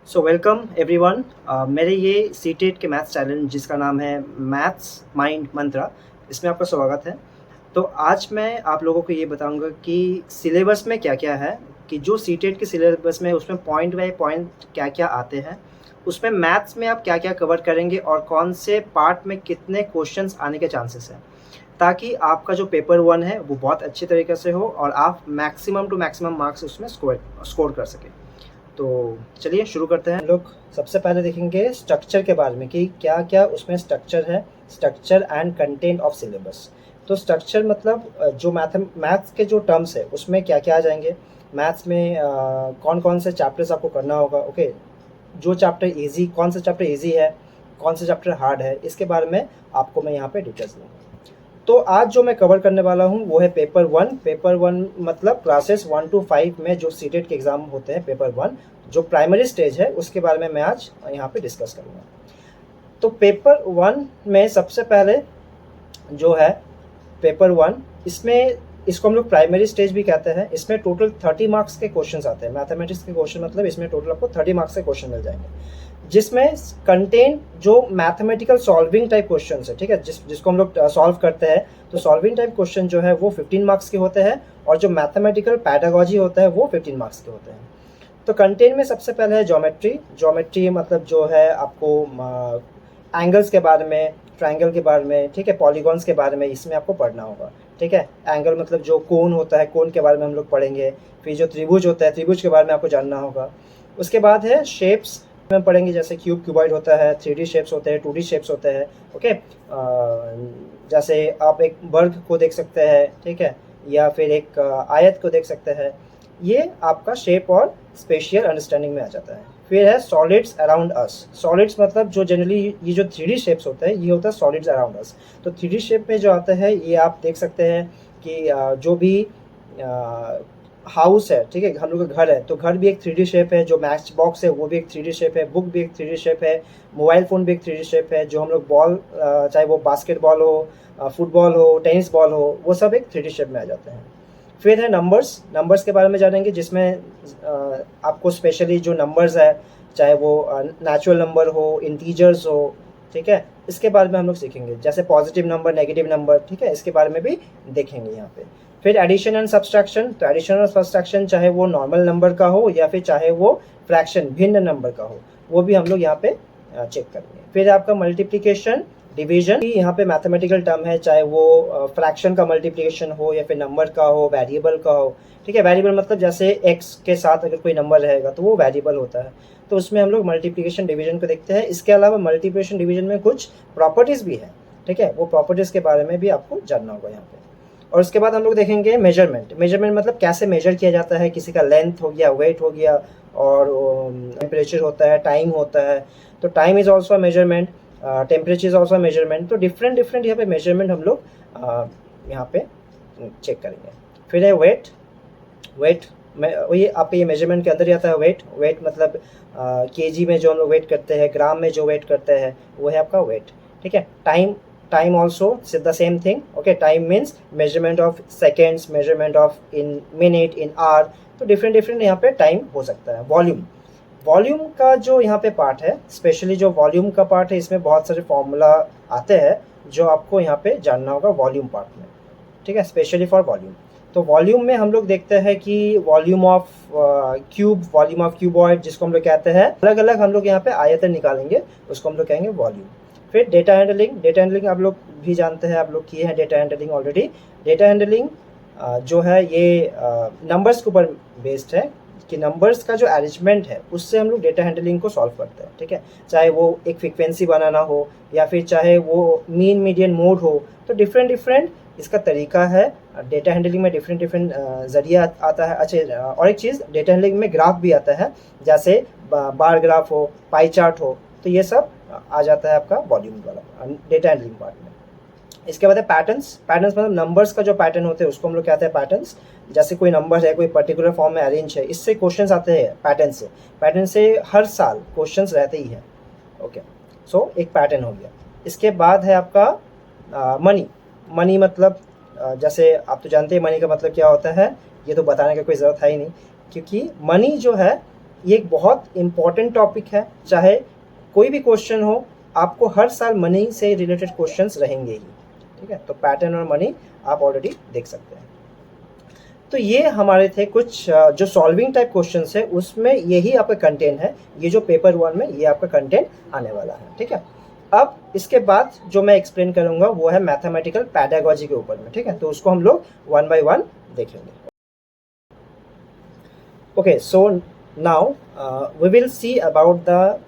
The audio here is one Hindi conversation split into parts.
So welcome everyone. मेरे ये सीटेट के मैथ्स चैलेंज जिसका नाम है मैथ्स माइंड मंत्रा, इसमें आपका स्वागत है। तो आज मैं आप लोगों को ये बताऊंगा कि सिलेबस में क्या-क्या है, कि जो सीटेट के सिलेबस में उसमें पॉइंट बाय पॉइंट क्या-क्या आते हैं, उसमें मैथ्स में आप क्या-क्या कवर करेंगे और कौन से पार्ट में कितने क्वेश्चंस आने के चांसेस हैं, ताकि आपका जो पेपर 1 है वो बहुत अच्छी तरीके से हो और आप मैक्सिमम टू मैक्सिमम मार्क्स उसमें स्कोर कर सकें। तो चलिए शुरू करते हैं। हम लोग सबसे पहले देखेंगे स्ट्रक्चर के बारे में कि क्या-क्या उसमें स्ट्रक्चर है, structure and content of syllabus. तो स्ट्रक्चर मतलब जो मैथ्स के जो टर्म्स है उसमें क्या-क्या आ जाएंगे, मैथ्स में कौन-कौन से चैप्टर्स आपको करना होगा, ओके। जो चैप्टर ईज़ी, कौन सा चैप्टर ईज़ी है, कौन सा चैप्टर हार्ड है, इसके बारे में आपको मैं यहाँ पे डिटेल्स दूँगा। तो आज जो मैं कवर करने वाला हूँ वो है पेपर 1। पेपर 1 मतलब क्लासेस 1 to 5 में जो सीटेट के एग्ज़ाम होते हैं, पेपर 1 जो प्राइमरी स्टेज है उसके बारे में मैं आज यहाँ पे डिस्कस करूँगा। तो पेपर 1 में सबसे पहले जो है पेपर 1, इसमें इसको हम लोग प्राइमरी स्टेज भी कहते हैं। इसमें टोटल 30 मार्क्स के क्वेश्चंस आते हैं। मैथमेटिक्स के क्वेश्चन मतलब इसमें टोटल आपको 30 मार्क्स के क्वेश्चन मिल जाएंगे, जिसमें कंटेंट जो मैथमेटिकल सॉल्विंग टाइप क्वेश्चंस है, ठीक है, जिसको हम लोग सॉल्व करते हैं। तो सॉल्विंग टाइप क्वेश्चन जो है वो 15 मार्क्स के होते हैं और जो मैथमेटिकल पैडागॉजी होता है वो 15 मार्क्स के होते हैं। तो कंटेंट में सबसे पहले है ज्योमेट्री। ज्योमेट्री मतलब जो है आपको एंगल्स के बारे में, ट्रायंगल के बारे में, ठीक है, पॉलीगॉन्स के बारे में इसमें आपको पढ़ना होगा, ठीक है। एंगल मतलब जो कोन होता है, कोन के बारे में हम लोग पढ़ेंगे। फिर जो त्रिभुज होता है, त्रिभुज के बारे में आपको जानना होगा। उसके बाद है शेप्स में पढ़ेंगे, जैसे क्यूब, क्यूबॉइड होता है, 3D शेप्स होते हैं, 2D शेप्स होते हैं, ओके। जैसे आप एक वर्ग को देख सकते हैं, ठीक है, या फिर एक आयत को देख सकते हैं। ये आपका शेप और स्पेशियल अंडरस्टैंडिंग में आ जाता है। फिर है सॉलिड्स अराउंड अस। सॉलिड्स मतलब जो जनरली ये जो 3D शेप्स होते हैं, ये होता है सॉलिड्स अराउंड अस। तो 3D शेप में जो आता है ये आप देख सकते हैं कि जो भी हाउस है, ठीक है, हम लोग का घर है, तो घर भी एक 3D शेप है। जो मैच बॉक्स है वो भी एक 3D शेप है। बुक भी एक 3D शेप है। मोबाइल फ़ोन भी एक 3D शेप है। जो हम लोग बॉल, चाहे वो बास्केटबॉल हो, फुटबॉल हो, टेनिस बॉल हो, वो सब एक 3D शेप में आ जाते हैं। फिर है नंबर्स। नंबर्स के बारे में जानेंगे, जिसमें आपको स्पेशली जो नंबर्स है, चाहे वो नेचुरल नंबर हो, इंटीजर्स हो, ठीक है, इसके बारे में हम लोग सीखेंगे। जैसे पॉजिटिव नंबर, नेगेटिव नंबर, ठीक है, इसके बारे में भी देखेंगे यहाँ पे। फिर एडिशन एंड सब्सट्रैक्शन। तो एडिशन और सब्सट्रैक्शन चाहे वो नॉर्मल नंबर का हो या फिर चाहे वो फ्रैक्शन, भिन्न नंबर का हो, वो भी हम लोग यहाँ पे चेक करेंगे। फिर आपका मल्टीप्लिकेशन, डिवीजन, यहाँ पे मैथमेटिकल टर्म है, चाहे वो फ्रैक्शन का मल्टीप्लिकेशन हो या फिर नंबर का हो, वेरिएबल का हो, ठीक है। वेरिएबल मतलब जैसे एक्स के साथ अगर कोई नंबर रहेगा तो वो वेरिएबल होता है। तो उसमें हम लोग मल्टीप्लिकेशन डिवीजन को देखते हैं। इसके अलावा मल्टीप्लिकेशन डिवीजन में कुछ प्रॉपर्टीज़ भी हैं, ठीक है, वो प्रॉपर्टीज़ के बारे में भी आपको जानना होगा यहाँ पे। और उसके बाद हम लोग देखेंगे मेजरमेंट। मेजरमेंट मतलब कैसे मेजर किया जाता है, किसी का लेंथ हो गया, वेट हो गया, और टेम्परेचर होता है, टाइम होता है। तो time is also measurement, temperature is also measurement. तो डिफरेंट डिफरेंट यहाँ पे मेजरमेंट हम लोग यहाँ पे चेक करेंगे। फिर है वेट। वेट में ये आपके ये मेजरमेंट के अंदर ही आता है। वेट, वेट मतलब केजी में जो हम लोग वेट करते हैं, ग्राम में जो वेट करते हैं, वो है आपका वेट, ठीक है। Time, time also the same thing, okay. Time means measurement of seconds, measurement of in minute, in hour. तो डिफरेंट डिफरेंट यहाँ पे टाइम हो सकता है। वॉल्यूम, वॉल्यूम का जो यहाँ पे पार्ट है, स्पेशली जो वॉल्यूम का पार्ट है, इसमें बहुत सारे फॉर्मूला आते हैं जो आपको यहाँ पे जानना होगा वॉल्यूम पार्ट में, ठीक है, स्पेशली फॉर वॉल्यूम। तो वॉल्यूम में हम लोग देखते हैं कि volume of cube, volume of cuboid, जिसको हम लोग कहते हैं, अलग अलग हम लोग यहाँ पे आयतन निकालेंगे, उसको हम लोग कहेंगे वॉल्यूम। फिर डेटा हैंडलिंग। डेटा हैंडलिंग आप लोग भी जानते हैं, आप लोग किए हैं data handling already. Data handling जो है ये नंबर्स के ऊपर बेस्ड है, कि नंबर्स का जो अरेंजमेंट है उससे हम लोग डेटा हैंडलिंग को सॉल्व करते हैं, ठीक है। चाहे वो एक फ्रीक्वेंसी बनाना हो या फिर चाहे वो मीन, मीडियन, मोड हो, तो डिफरेंट डिफरेंट इसका तरीका है। डेटा हैंडलिंग में डिफरेंट डिफरेंट ज़रिया आता है। अच्छा, और एक चीज़, डेटा हैंडलिंग में ग्राफ भी आता है, जैसे बार ग्राफ हो, पाई चार्ट हो, तो ये सब आ जाता है आपका वॉल्यूम वाला डेटा हैंडलिंग पार्ट में। इसके बाद है पैटर्न्स। पैटर्न्स मतलब नंबर्स का जो पैटर्न होते हैं उसको हम लोग कहते हैं पैटर्न्स। जैसे कोई नंबर है, कोई पर्टिकुलर फॉर्म में अरेंज है, इससे क्वेश्चंस आते हैं पैटर्न से। पैटर्न से हर साल क्वेश्चंस रहते ही हैं, ओके। सो एक पैटर्न हो गया। इसके बाद है आपका मनी। मनी मतलब जैसे आप तो जानते हैं मनी का मतलब क्या होता है, ये तो बताने का कोई ज़रूरत है ही नहीं, क्योंकि मनी जो है ये एक बहुत इम्पॉर्टेंट टॉपिक है, चाहे कोई भी क्वेश्चन हो, आपको हर साल मनी से रिलेटेड क्वेश्चंस रहेंगे ही, ठीक है। तो पैटर्न और मनी आप ऑलरेडी देख सकते हैं। तो ये हमारे थे कुछ जो सॉल्विंग टाइप क्वेश्चंस है, उसमें यही आपका कंटेंट है, ये जो पेपर 1 में ये आपका कंटेंट आने वाला है, ठीक है। अब इसके बाद जो मैं एक्सप्लेन करूंगा वो है मैथमेटिकल पैडागॉजी के ऊपर में, ठीक है। तो उसको हम लोग 1 by 1 देखेंगे। Okay, so now we will see about the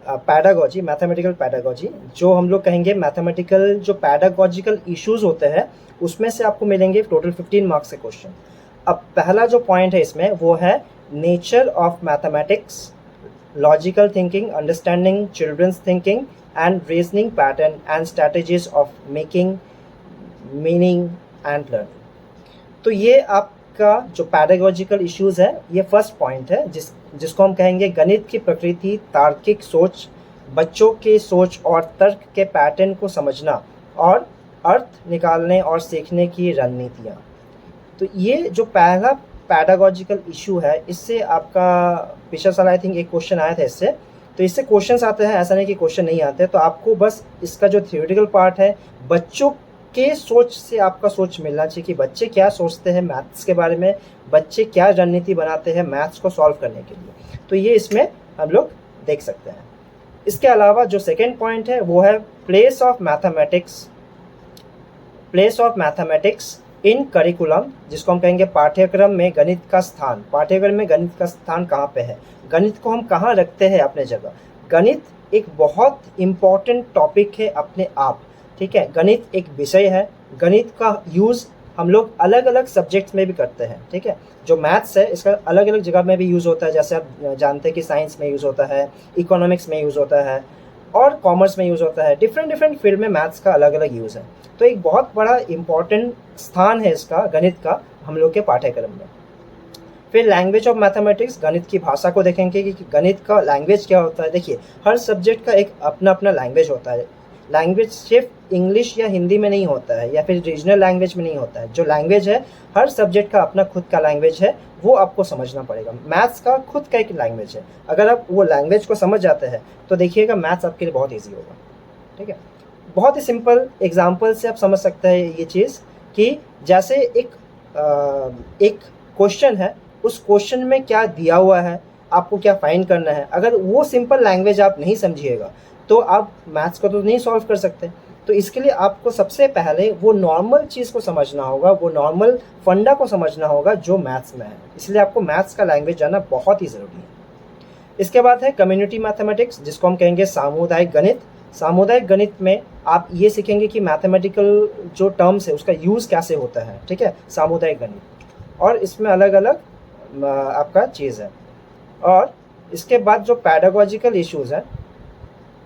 pedagogy, mathematical pedagogy. जो हम लोग कहेंगे मैथमेटिकल जो पैडागॉजिकल इश्यूज होते हैं, उसमें से आपको मिलेंगे टोटल 15 मार्क्स के क्वेश्चन। अब पहला जो पॉइंट है इसमें वो है nature of mathematics, logical thinking, understanding children's thinking and reasoning pattern and strategies of making meaning and learning. तो ये आपका जो पैडागॉजिकल इश्यूज है, ये फर्स्ट पॉइंट है जिसको हम कहेंगे गणित की प्रकृति, तार्किक सोच, बच्चों के सोच और तर्क के पैटर्न को समझना और अर्थ निकालने और सीखने की रणनीतियाँ। तो ये जो पहला पैडागॉजिकल इशू है, इससे आपका पिछले साल आई थिंक एक क्वेश्चन आया था इससे। तो इससे क्वेश्चंस आते हैं, ऐसा नहीं कि क्वेश्चन नहीं आते। तो आपको बस इसका जो थियोरेटिकल पार्ट है, बच्चों के सोच से आपका सोच मिलना चाहिए कि बच्चे क्या सोचते हैं मैथ्स के बारे में, बच्चे क्या रणनीति बनाते हैं मैथ्स को सॉल्व करने के लिए। तो ये इसमें हम लोग देख सकते हैं। इसके अलावा जो सेकेंड पॉइंट है वो है place of mathematics in curriculum, जिसको हम कहेंगे पाठ्यक्रम में गणित का स्थान। पाठ्यक्रम में गणित का स्थान कहाँ पे है, गणित को हम कहाँ रखते हैं अपने जगह। गणित एक बहुत इम्पॉर्टेंट टॉपिक है अपने आप, ठीक है। गणित एक विषय है, गणित का यूज़ हम लोग अलग अलग सब्जेक्ट्स में भी करते हैं, ठीक है। जो मैथ्स है इसका अलग अलग जगह में भी यूज़ होता है, जैसे आप जानते हैं कि साइंस में यूज़ होता है, इकोनॉमिक्स में यूज़ होता है और कॉमर्स में यूज़ होता है। डिफरेंट फील्ड में मैथ्स का अलग अलग यूज़ है। तो एक बहुत बड़ा इम्पॉर्टेंट स्थान है इसका, गणित का, हम लोग के पाठ्यक्रम में। फिर लैंग्वेज ऑफ मैथमेटिक्स, गणित की भाषा को देखेंगे कि गणित का लैंग्वेज क्या होता है। देखिए, हर सब्जेक्ट का एक अपना अपना लैंग्वेज होता है। लैंग्वेज सिर्फ इंग्लिश या हिंदी में नहीं होता है या फिर रीजनल लैंग्वेज में नहीं होता है। जो लैंग्वेज है, हर सब्जेक्ट का अपना खुद का लैंग्वेज है, वो आपको समझना पड़ेगा। मैथ्स का खुद का एक लैंग्वेज है, अगर आप वो लैंग्वेज को समझ जाते हैं तो देखिएगा मैथ्स आपके लिए बहुत ईजी होगा, ठीक है। बहुत ही सिंपल एग्जाम्पल से आप समझ सकते हैं ये चीज़ कि जैसे एक क्वेश्चन है, उस क्वेश्चन में क्या दिया हुआ है, आपको क्या फाइंड करना है। अगर वो सिंपल लैंग्वेज आप नहीं समझिएगा तो आप मैथ्स को तो नहीं सॉल्व कर सकते। तो इसके लिए आपको सबसे पहले वो नॉर्मल चीज़ को समझना होगा, वो नॉर्मल फंडा को समझना होगा जो मैथ्स में है। इसलिए आपको मैथ्स का लैंग्वेज जानना बहुत ही ज़रूरी है। इसके बाद है कम्युनिटी मैथमेटिक्स, जिसको हम कहेंगे सामुदायिक गणित। सामुदायिक गणित में आप ये सीखेंगे कि मैथमेटिकल जो टर्म्स है उसका यूज़ कैसे होता है, ठीक है, सामुदायिक गणित। और इसमें अलग अलग आपका चीज़ है। और इसके बाद जो पैडागॉजिकल इश्यूज़ हैं,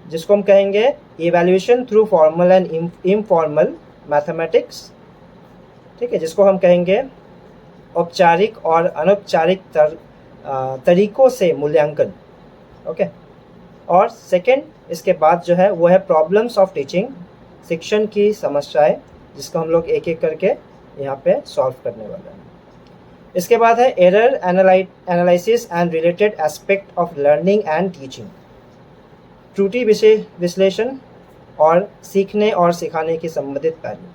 जिसको हम कहेंगे evaluation through formal and informal mathematics, ठीक है, जिसको हम कहेंगे औपचारिक और अनौपचारिक तरीकों से मूल्यांकन, ओके। और सेकंड इसके बाद जो है वो है प्रॉब्लम्स ऑफ टीचिंग, शिक्षण की समस्याएं, जिसको हम लोग एक एक करके यहाँ पे सॉल्व करने वाले हैं। इसके बाद है error analysis and related aspect of learning and teaching, त्रुटि विश्लेषण और सीखने और सिखाने के संबंधित पहलू।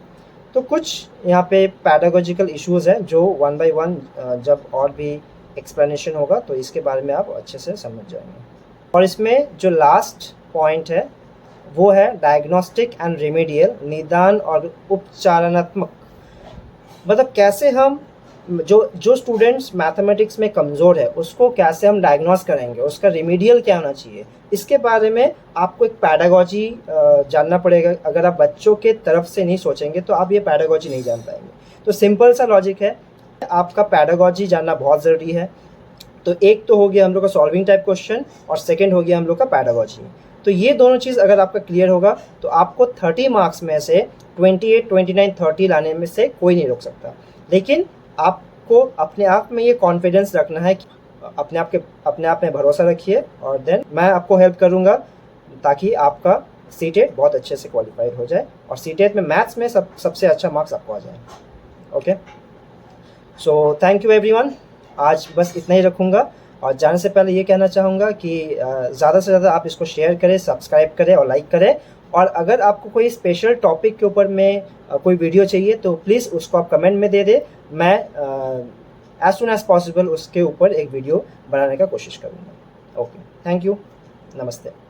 तो कुछ यहाँ पे पैडागॉजिकल इश्यूज़ हैं जो 1 by 1 जब और भी एक्सप्लेनेशन होगा तो इसके बारे में आप अच्छे से समझ जाएंगे। और इसमें जो लास्ट पॉइंट है वो है डायग्नोस्टिक एंड रेमेडियल, निदान और उपचारात्मक। मतलब कैसे हम जो स्टूडेंट्स मैथमेटिक्स में कमज़ोर है उसको कैसे हम डायग्नोस करेंगे, उसका रेमेडियल क्या होना चाहिए, इसके बारे में आपको एक पैडागॉजी जानना पड़ेगा। अगर आप बच्चों के तरफ से नहीं सोचेंगे तो आप ये पैडागॉजी नहीं जान पाएंगे। तो सिंपल सा लॉजिक है, आपका पैडागॉजी जानना बहुत ज़रूरी है। तो एक तो हो गया हम लोग का सॉल्विंग टाइप क्वेश्चन और सेकेंड हो गया हम लोग का पैडागॉजी। तो ये दोनों चीज़ अगर आपका क्लियर होगा तो आपको 30 मार्क्स में से 28, 29, 30 लाने में से कोई नहीं रोक सकता। लेकिन आपको अपने आप में ये कॉन्फिडेंस रखना है कि अपने आप में भरोसा रखिए और देन मैं आपको हेल्प करूँगा ताकि आपका सीटेट बहुत अच्छे से क्वालिफाइड हो जाए और सीटेट में मैथ्स में सबसे अच्छा मार्क्स आपको आ जाए। Okay, so thank you everyone. आज बस इतना ही रखूँगा। और जाने से पहले ये कहना चाहूँगा कि ज़्यादा से ज़्यादा आप इसको शेयर करें, सब्सक्राइब करें और लाइक करें। और अगर आपको कोई स्पेशल टॉपिक के ऊपर में कोई वीडियो चाहिए तो प्लीज़ उसको आप कमेंट में दे दें। मैं एज़ सून एज़ पॉसिबल उसके ऊपर एक वीडियो बनाने का कोशिश करूँगा। ओके, थैंक यू, नमस्ते।